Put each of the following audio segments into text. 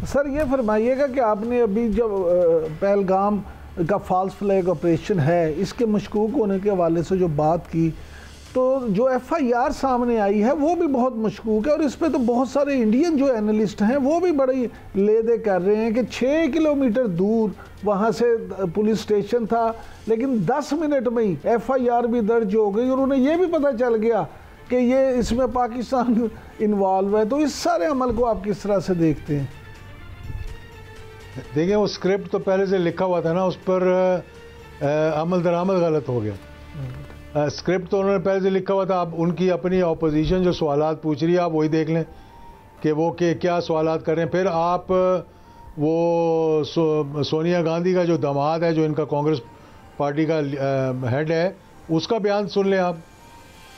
Sir ये फरमाइएगा कि आपने अभी जब पहलगाम का फॉल्स फ्लैग ऑपरेशन है इसके मशकूक होने के हवाले से जो बात की, तो जो FIR सामने आई है वो भी बहुत मशकूक है और इस पे तो बहुत सारे इंडियन जो एनालिस्ट हैं वो भी बड़ी लेदे कर रहे हैं कि 6 किलोमीटर दूर वहाँ से पुलिस स्टेशन था, लेकिन 10 मिनट में ही FIR भी दर्ज हो गई और उन्हें ये भी पता चल गया कि ये इसमें पाकिस्तान इन्वॉल्व है। तो इस सारे अमल को आप किस तरह से देखते हैं? देखिए, वो स्क्रिप्ट तो पहले से लिखा हुआ था ना, उस पर अमल दरामद गलत हो गया। स्क्रिप्ट तो उन्होंने पहले से लिखा हुआ था। अब उनकी अपनी ऑपोजिशन जो सवालात पूछ रही है आप वही देख लें कि वो क्या सवालात कर रहे हैं। फिर आप वो सोनिया गांधी का जो दामाद है, जो इनका कांग्रेस पार्टी का हेड है, उसका बयान सुन लें आप।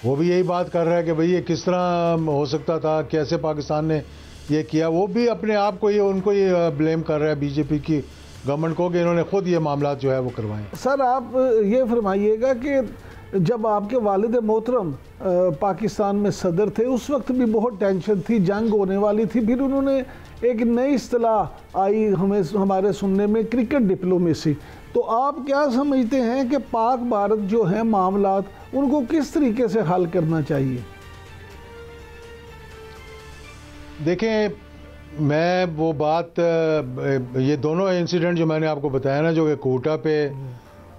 वो भी यही बात कर रहा है कि भाई ये किस तरह हो सकता था, कैसे पाकिस्तान ने ये किया। वो भी अपने आप को उनको ये ब्लेम कर रहा है बीजेपी की गवर्नमेंट को कि इन्होंने खुद ये मामला जो है वो करवाए। सर आप ये फरमाइएगा कि जब आपके वालिद मोहतरम पाकिस्तान में सदर थे उस वक्त भी बहुत टेंशन थी, जंग होने वाली थी, फिर उन्होंने एक नई इस्तिलाह आई हमारे सुनने में, क्रिकेट डिप्लोमेसी। तो आप क्या समझते हैं कि पाक भारत जो है मामलात उनको किस तरीके से हल करना चाहिए? देखें, मैं वो बात, ये दोनों इंसिडेंट जो मैंने आपको बताया ना, जो कि कोटा पे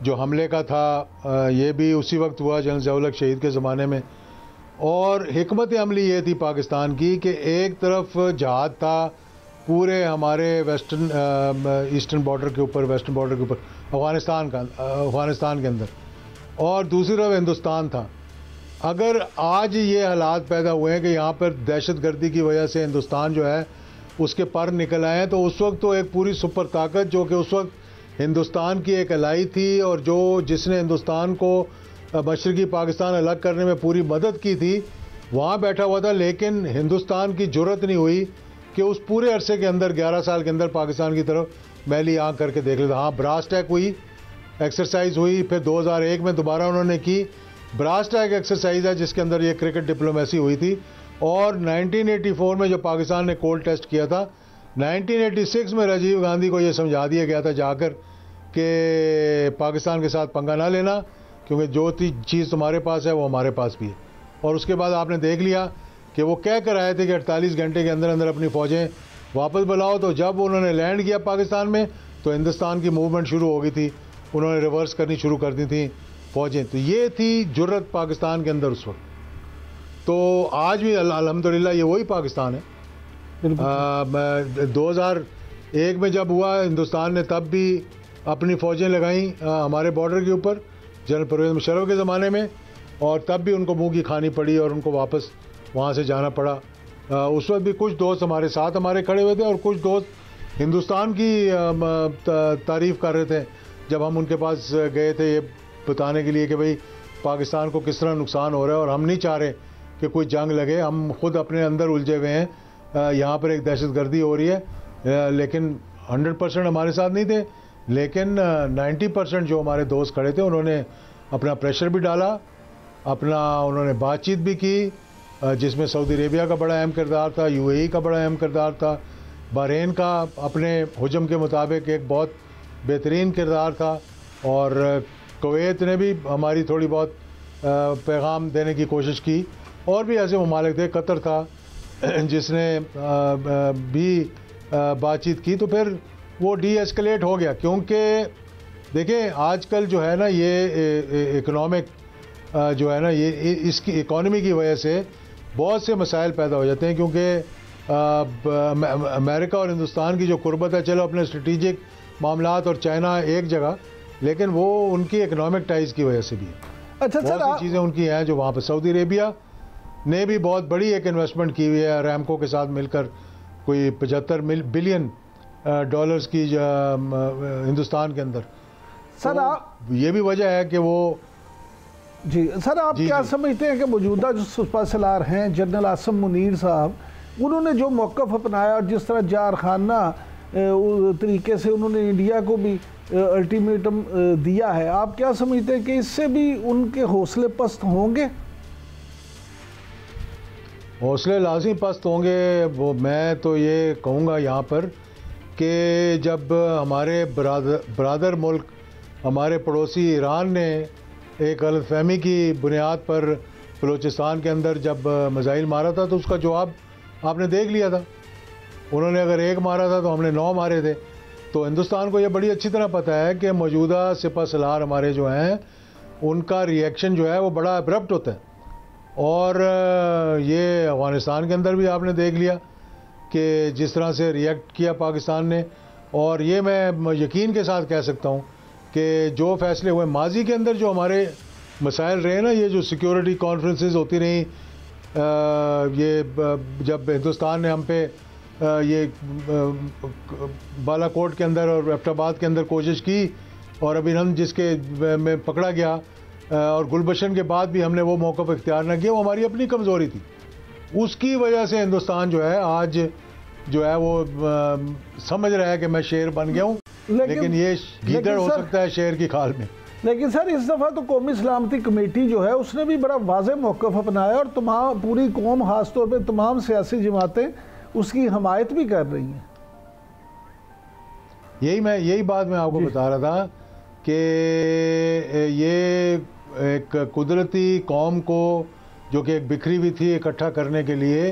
जो हमले का था, ये भी उसी वक्त हुआ जनरल ज़िया-उल-हक शहीद के ज़माने में। और हिकमत अमली ये थी पाकिस्तान की कि एक तरफ जहाद था पूरे हमारे ईस्टर्न बॉर्डर के ऊपर, वेस्टर्न बॉर्डर के ऊपर अफ़गानिस्तान के अंदर, और दूसरी तरफ हिंदुस्तान था। अगर आज ये हालात पैदा हुए हैं कि यहाँ पर दहशतगर्दी की वजह से हिंदुस्तान जो है उसके पर निकल आए हैं, तो उस वक्त तो एक पूरी सुपर ताकत जो कि उस वक्त हिंदुस्तान की एक अलाई थी और जिसने हिंदुस्तान को मशरक़ी पाकिस्तान अलग करने में पूरी मदद की थी, वहाँ बैठा हुआ था। लेकिन हिंदुस्तान की जुर्रत नहीं हुई कि उस पूरे अरसे के अंदर 11 साल के अंदर पाकिस्तान की तरफ मैली आँख करके देख लेता। हाँ, ब्रास टैक हुई, एक्सरसाइज हुई, फिर 2001 में दोबारा उन्होंने की। ब्रास टैक एक्सरसाइज है जिसके अंदर ये क्रिकेट डिप्लोमेसी हुई थी। और 1984 में जो पाकिस्तान ने कोल्ड टेस्ट किया था, 1986 में राजीव गांधी को ये समझा दिया गया था जाकर कि पाकिस्तान के साथ पंगा ना लेना, क्योंकि जो चीज़ तुम्हारे पास है वो हमारे पास भी है। और उसके बाद आपने देख लिया कि वो कह कर आए थे कि 48 घंटे के अंदर अंदर अपनी फ़ौजें वापस बुलाओ। तो जब उन्होंने लैंड किया पाकिस्तान में तो हिंदुस्तान की मूवमेंट शुरू हो गई थी, उन्होंने रिवर्स करनी शुरू कर दी थी फ़ौजें। तो ये थी जुर्रत पाकिस्तान के अंदर उस वक्त। तो आज भी अल्हम्दुलिल्लाह ये वही पाकिस्तान है। 2001 में जब हुआ, हिंदुस्तान ने तब भी अपनी फ़ौजें लगाईं हमारे बॉर्डर के ऊपर जनरल परवेज़ मुशर्रफ के ज़माने में, और तब भी उनको मुँह की खानी पड़ी और उनको वापस वहाँ से जाना पड़ा। उस वक्त भी कुछ दोस्त हमारे साथ हमारे खड़े हुए थे और कुछ दोस्त हिंदुस्तान की तारीफ़ कर रहे थे जब हम उनके पास गए थे ये बताने के लिए कि भाई पाकिस्तान को किस तरह नुकसान हो रहा है और हम नहीं चाह रहे कि कोई जंग लगे, हम खुद अपने अंदर उलझे हुए हैं, यहाँ पर एक दहशतगर्दी हो रही है। लेकिन 100% हमारे साथ नहीं थे, लेकिन 90% जो हमारे दोस्त खड़े थे उन्होंने अपना प्रेशर भी डाला, उन्होंने बातचीत भी की, जिसमें सऊदी अरेबिया का बड़ा अहम किरदार था, UAE का बड़ा अहम किरदार था, बहरीन का अपने हुजम के मुताबिक एक बहुत बेहतरीन किरदार था, और कुवैत ने भी हमारी थोड़ी बहुत पैगाम देने की कोशिश की, और भी ऐसे ममालिक थे, कतर था जिसने भी बातचीत की। तो फिर वो डी-एस्केलेट हो गया, क्योंकि देखें आजकल जो है ना ये इकोनॉमिक जो है ना ये इसकी इकॉनमी की वजह से बहुत से मसाइल पैदा हो जाते हैं, क्योंकि अमेरिका और हिंदुस्तान की जो कुर्बत है, चलो अपने स्ट्रेटिजिक मामलात और चाइना एक जगह, लेकिन वो उनकी इकोनॉमिक टाइज की वजह से भी है। अच्छा सर, बहुत सी चीज़ें उनकी हैं जो वहाँ पर सऊदी अरेबिया ने भी बहुत बड़ी एक इन्वेस्टमेंट की हुई है अरामको के साथ मिलकर, कोई 75 बिलियन डॉलर्स की हिंदुस्तान के अंदर। सर तो आप ये भी वजह है कि वो जी सर, आप क्या समझते हैं कि मौजूदा जो सुपा सलार हैं जनरल आसिम मुनीर साहब, उन्होंने जो मौक़िफ़ अपनाया और जिस तरह जारखाना तरीके से उन्होंने इंडिया को भी अल्टीमेटम दिया है, आप क्या समझते हैं कि इससे भी उनके हौसले पस्त होंगे? हौसले लाज़मी पस्त होंगे। वो मैं तो ये कहूँगा यहाँ पर कि जब हमारे ब्रादर मुल्क हमारे पड़ोसी ईरान ने एक गलतफहमी की बुनियाद पर बलूचिस्तान के अंदर जब मिसाइल मारा था तो उसका जवाब आपने देख लिया था। उन्होंने अगर एक मारा था तो हमने 9 मारे थे। तो हिंदुस्तान को ये बड़ी अच्छी तरह पता है कि मौजूदा सिपह सलार हमारे जो हैं उनका रिएक्शन जो है वो बड़ा अब्रप्ट होता है। और ये अफगानिस्तान के अंदर भी आपने देख लिया कि जिस तरह से रिएक्ट किया पाकिस्तान ने। और ये मैं यकीन के साथ कह सकता हूँ कि जो फैसले हुए माजी के अंदर जो हमारे मसाइल रहे ना, ये जो सिक्योरिटी कॉन्फ्रेंसेस होती रही, ये जब हिंदुस्तान ने हम पे ये बालाकोट के अंदर और एबटाबाद के अंदर कोशिश की और अभिनंदन जिसके में पकड़ा गया और गुलबशन के बाद भी हमने वो मौक़िफ़ इख्तियार न किया, वो हमारी अपनी कमज़ोरी थी। उसकी वजह से हिंदुस्तान जो है आज जो है वो समझ रहा है कि मैं शेर बन गया हूँ, लेकिन ये गीदड़ हो सकता है शेर की खाल में। लेकिन सर इस दफ़ा तो कौमी सलामती कमेटी जो है उसने भी बड़ा वाज़े मौक़िफ़ अपनाया और तमाम पूरी कौम ख़ासतौर पर तमाम सियासी जमातें उसकी हमायत भी कर रही हैं। यही बात मैं आपको बता रहा था कि ये एक कुदरती कौम को जो कि एक बिखरी हुई थी इकट्ठा करने के लिए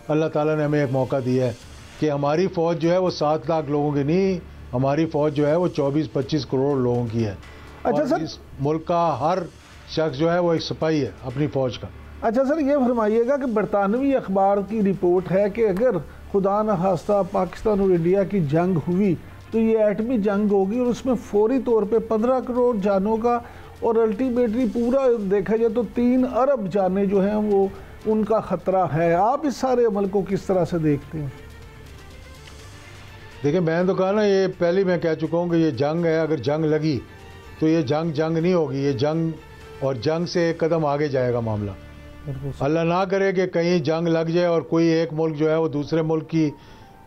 अल्लाह ताला ने हमें एक मौका दिया है कि हमारी फ़ौज जो है वो 7 लाख लोगों की नहीं, हमारी फ़ौज जो है वो 24-25 करोड़ लोगों की है। अच्छा सर, इस मुल्क का हर शख्स जो है वो एक सिपाही है अपनी फ़ौज का। अच्छा सर, ये फरमाइएगा कि बरतानवी अखबार की रिपोर्ट है कि अगर खुदा न खास्ता पाकिस्तान और इंडिया की जंग हुई तो ये एटमी जंग होगी और उसमें फौरी तौर पे 15 करोड़ जानों का और अल्टीमेटली पूरा देखा जाए तो 3 अरब जानें जो हैं वो उनका ख़तरा है। आप इस सारे अमल को किस तरह से देखते हैं? देखिए, मैंने तो कहा ना, ये पहले मैं कह चुका हूँ कि ये जंग है। अगर जंग लगी तो ये जंग नहीं होगी, ये जंग और जंग से एक कदम आगे जाएगा मामला। अल्लाह ना करे कि कहीं जंग लग जाए और कोई एक मुल्क जो है वो दूसरे मुल्क की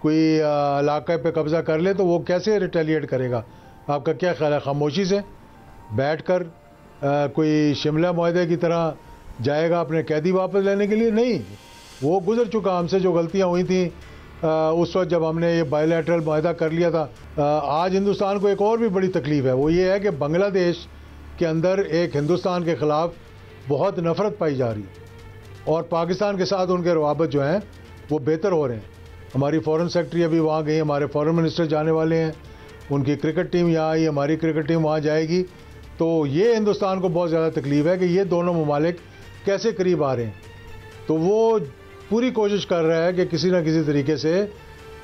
कोई इलाके पे कब्ज़ा कर ले तो वो कैसे रिटेलिएट करेगा? आपका क्या ख्याल है? खामोशी से बैठकर कोई शिमला मुआहदे की तरह जाएगा अपने कैदी वापस लेने के लिए? नहीं, वो गुजर चुका हमसे जो गलतियां हुई थी उस वक्त जब हमने ये बायलैटरल मुआहदा कर लिया था। आज हिंदुस्तान को एक और भी बड़ी तकलीफ़ है, वो ये है कि बांग्लादेश के अंदर एक हिंदुस्तान के ख़िलाफ़ बहुत नफ़रत पाई जा रही है और पाकिस्तान के साथ उनके रवाबत जो हैं वो बेहतर हो रहे हैं। हमारी फ़ॉरेन सेक्रेटरी अभी वहाँ गई, हमारे फ़ॉरेन मिनिस्टर जाने वाले हैं, उनकी क्रिकेट टीम यहाँ आई, हमारी क्रिकेट टीम वहाँ जाएगी। तो ये हिंदुस्तान को बहुत ज़्यादा तकलीफ़ है कि ये दोनों ममालिक कैसे करीब आ रहे हैं। तो वो पूरी कोशिश कर रहा है कि किसी न किसी तरीके से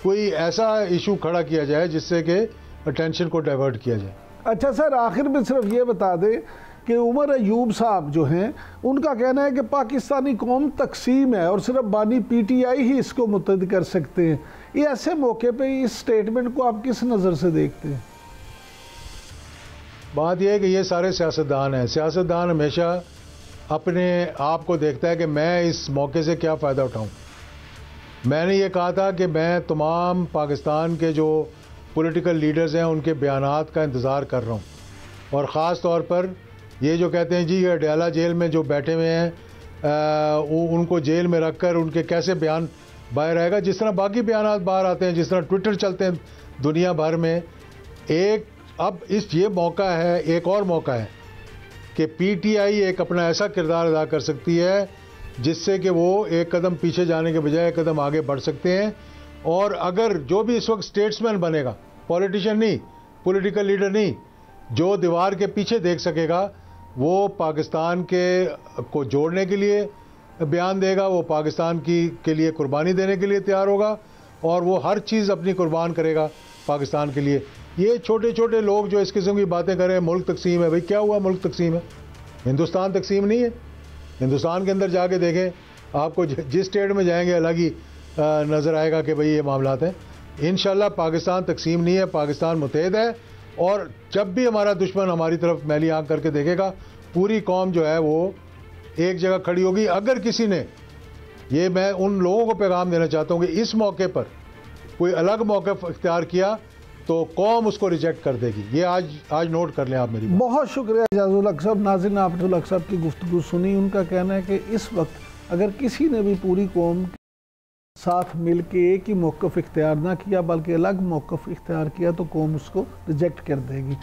कोई ऐसा इशू खड़ा किया जाए जिससे कि अटेंशन को डाइवर्ट किया जाए। अच्छा सर, आखिर में सिर्फ ये बता दें कि उमर अयूब साहब जो हैं उनका कहना है कि पाकिस्तानी कौम तकसीम है और सिर्फ बानी PTI ही इसको मुत्तहद कर सकते हैं। ये ऐसे मौके पे इस स्टेटमेंट को आप किस नज़र से देखते हैं? बात यह है कि ये सारे सियासतदान हैं। सियासतदान हमेशा अपने आप को देखता है कि मैं इस मौके से क्या फ़ायदा उठाऊं। मैंने ये कहा था कि मैं तमाम पाकिस्तान के जो पॉलिटिकल लीडर्स हैं उनके बयानात का इंतज़ार कर रहा हूं और ख़ास तौर पर ये जो कहते हैं जी ये अडयाला जेल में जो बैठे हुए हैं उनको जेल में रखकर उनके कैसे बयान बाहर आएगा, जिस तरह बाकी बयानात बाहर आते हैं, जिस तरह ट्विटर चलते हैं दुनिया भर में। अब ये मौका है, एक और मौका है कि PTI एक अपना ऐसा किरदार अदा कर सकती है जिससे कि वो एक कदम पीछे जाने के बजाय एक कदम आगे बढ़ सकते हैं। और अगर जो भी इस वक्त स्टेट्समैन बनेगा, पॉलिटिशियन नहीं, पॉलिटिकल लीडर नहीं, जो दीवार के पीछे देख सकेगा वो पाकिस्तान को जोड़ने के लिए बयान देगा, वो पाकिस्तान के लिए कुर्बानी देने के लिए तैयार होगा और वो हर चीज़ अपनी कुर्बान करेगा पाकिस्तान के लिए। ये छोटे छोटे लोग जो इस किस्म की बातें करें, मुल्क तकसीम है, भाई क्या हुआ मुल्क तकसीम है? हिंदुस्तान तकसीम नहीं है। हिंदुस्तान के अंदर जाके देखें, आपको जिस स्टेट में जाएंगे अलग ही नज़र आएगा कि भाई ये मामलात हैं। इंशाल्लाह पाकिस्तान तकसीम नहीं है, पाकिस्तान मुत्तहद है और जब भी हमारा दुश्मन हमारी तरफ मैली आंख करके देखेगा पूरी कौम जो है वो एक जगह खड़ी होगी। अगर किसी ने, ये मैं उन लोगों को पैगाम देना चाहता हूँ कि इस मौके पर कोई अलग मौका इख्तियार किया तो कौम उसको रिजेक्ट कर देगी। ये आज नोट कर लें आप मेरी। बहुत शुक्रिया एजाजुल हक साहब। नाज़रीन, आपने हक साहब की गुफ्तगू सुनी। उनका कहना है कि इस वक्त अगर किसी ने भी पूरी कौम साथ मिल के एक ही मौक़िफ़ इख्तियार ना किया बल्कि अलग मौक़िफ़ इख्तियार किया तो कौम उसको रिजेक्ट कर देगी।